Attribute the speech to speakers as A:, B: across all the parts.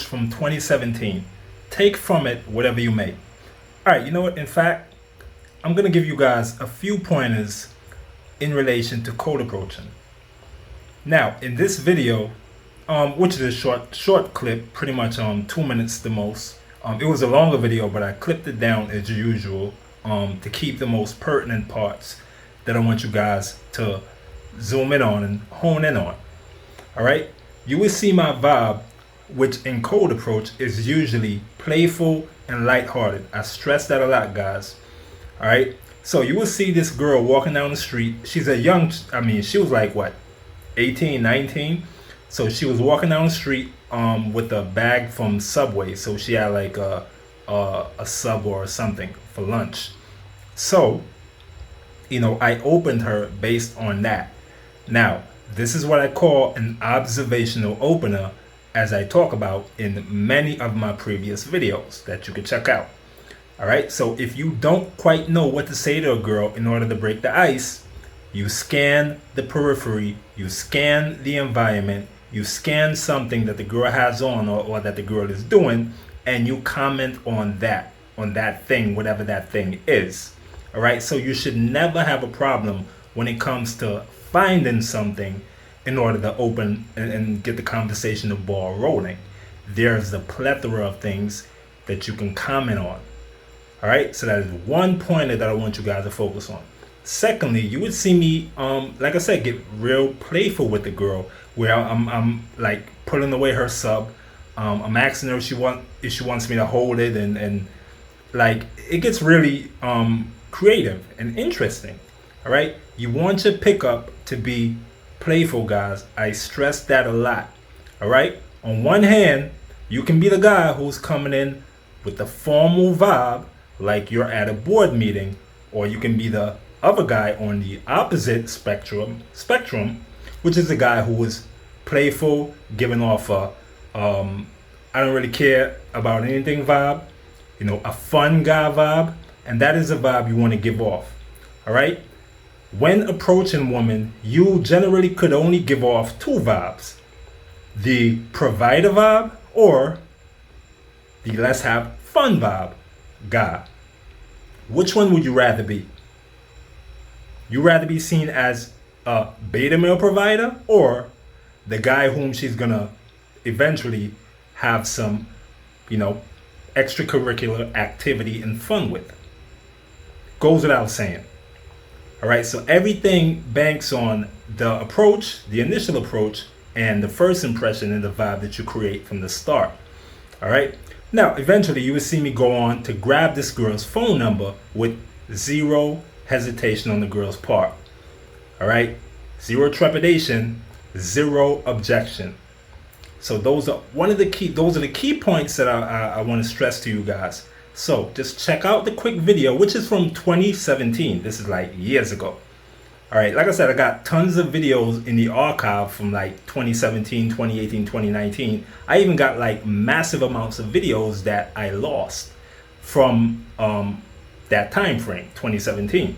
A: from 2017. Take from it whatever you may. All right, you know what? In fact, I'm going to give you guys a few pointers in relation to cold approaching. Now, in this video, which is a short clip, pretty much 2 minutes the most. It was a longer video, but I clipped it down as usual to keep the most pertinent parts that I want you guys to zoom in on and hone in on. All right, you will see my vibe, which in cold approach is usually playful and lighthearted. I stress that a lot, guys. All right, so you will see this girl walking down the street. She's a young, she was like what, 18, 19. So she was walking down the street with a bag from Subway. So she had like a sub or something for lunch. So, I opened her based on that. Now, this is what I call an observational opener, as I talk about in many of my previous videos that you can check out. All right, so if you don't quite know what to say to a girl in order to break the ice, you scan the periphery, you scan the environment, you scan something that the girl has on or that the girl is doing, and you comment on that thing, whatever that thing is. All right, so you should never have a problem when it comes to finding something in order to open and get the conversation, the ball rolling. There's a plethora of things that you can comment on. All right, so that is one pointer that I want you guys to focus on. Secondly, you would see me, like I said, get real playful with the girl, where I'm like pulling away her sub. I'm asking her if she wants me to hold it, and like it gets really creative and interesting. All right, you want your pickup to be playful, guys. I stress that a lot. All right, on one hand, you can be the guy who's coming in with the formal vibe, like you're at a board meeting, or you can be the other guy on the opposite spectrum, which is the guy who is playful, giving off a I don't really care about anything vibe, a fun guy vibe, and that is a vibe you want to give off. All right, when approaching women, you generally could only give off two vibes: the provider vibe or the let's have fun vibe guy. Which one would you rather be? You rather be seen as a beta male provider, or the guy whom she's gonna eventually have some, extracurricular activity and fun with? Goes without saying. All right, so everything banks on the approach, the initial approach, and the first impression and the vibe that you create from the start. All right, now eventually you will see me go on to grab this girl's phone number with zero hesitation on the girl's part. All right, zero trepidation, zero objection. So those are the key points that I want to stress to you guys. So just check out the quick video, which is from 2017. This is like years ago. All right, like I said, I got tons of videos in the archive from like 2017, 2018, 2019. I even got like massive amounts of videos that I lost from that time frame, 2017.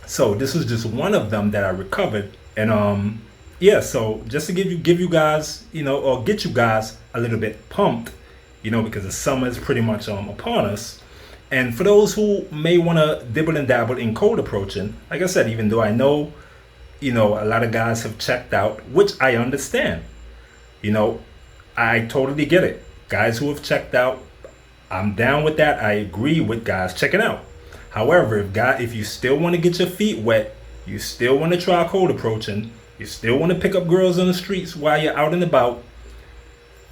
A: So this was just one of them that I recovered, and yeah, so just to give you guys, or get you guys a little bit pumped, because the summer is pretty much upon us. And for those who may want to dibble and dabble in cold approaching, like I said, even though I know, a lot of guys have checked out, which I understand, I totally get it. Guys who have checked out, I'm down with that. I agree with guys checking out. However, if you still want to get your feet wet, you still want to try cold approaching, you still want to pick up girls on the streets while you're out and about,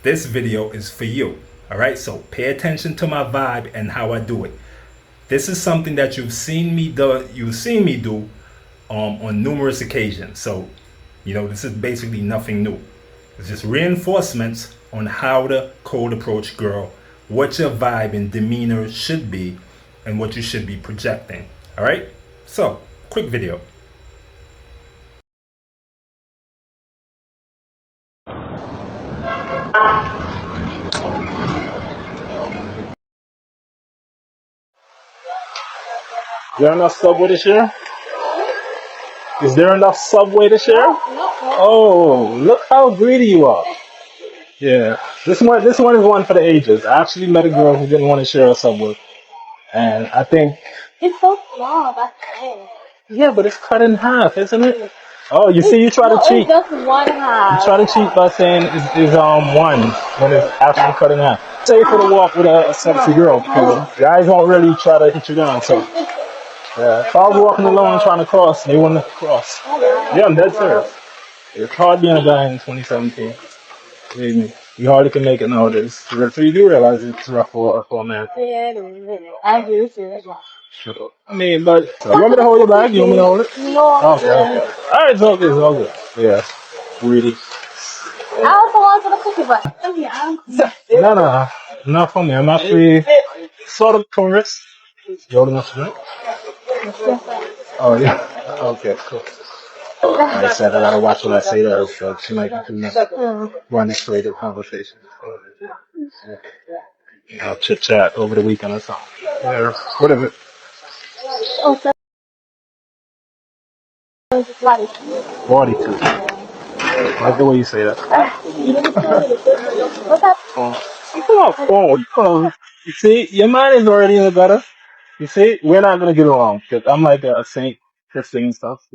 A: this video is for you. All right, so pay attention to my vibe and how I do it. This is something that you've seen me do on numerous occasions. So, this is basically nothing new. It's just reinforcements on how to cold approach girl, what your vibe and demeanor should be, and what you should be projecting. All right, so quick video. Is there enough Subway to share? Is there enough Subway to share? Oh, look how greedy you are. Yeah. This one is one for the ages. I actually met a girl who didn't want to share a subway, and I think
B: It's so small. That's it.
A: yeah, but it's cut in half, isn't it? Oh, you see, you try to
B: No,
A: cheat.
B: it's just one
A: You
B: half.
A: try to cheat by saying is one when it's actually cut in half. Say for the walk with a sexy girl, because guys won't really try to hit you down. So yeah, if I was walking alone trying to cross, they wouldn't cross. Yeah, I'm dead serious. It's hard being a guy in 2017. Believe me, you hardly can make it nowadays. So you do realize it's rough for a man.
B: Yeah, I do too.
A: Sure. I mean, but you want me to hold your bag? You want me to hold it?
B: No,
A: Okay, okay. All right, it's all good. It's all good. Yeah, really.
B: I also want for the cookie, but
A: No, no, not for me. I'm actually sort of tourist. You old enough to drink? Oh yeah. Okay, cool. I said I gotta watch what I say to her, so she might run straight to conversation. I'll chit chat over the weekend or something. Yeah, whatever.
B: also it's like
A: 42. I like the way you say that.
B: what's up?
A: Come on, phone. You see, your mind is already in the gutter. You see, we're not gonna get along because I'm like a saint, Christian and stuff.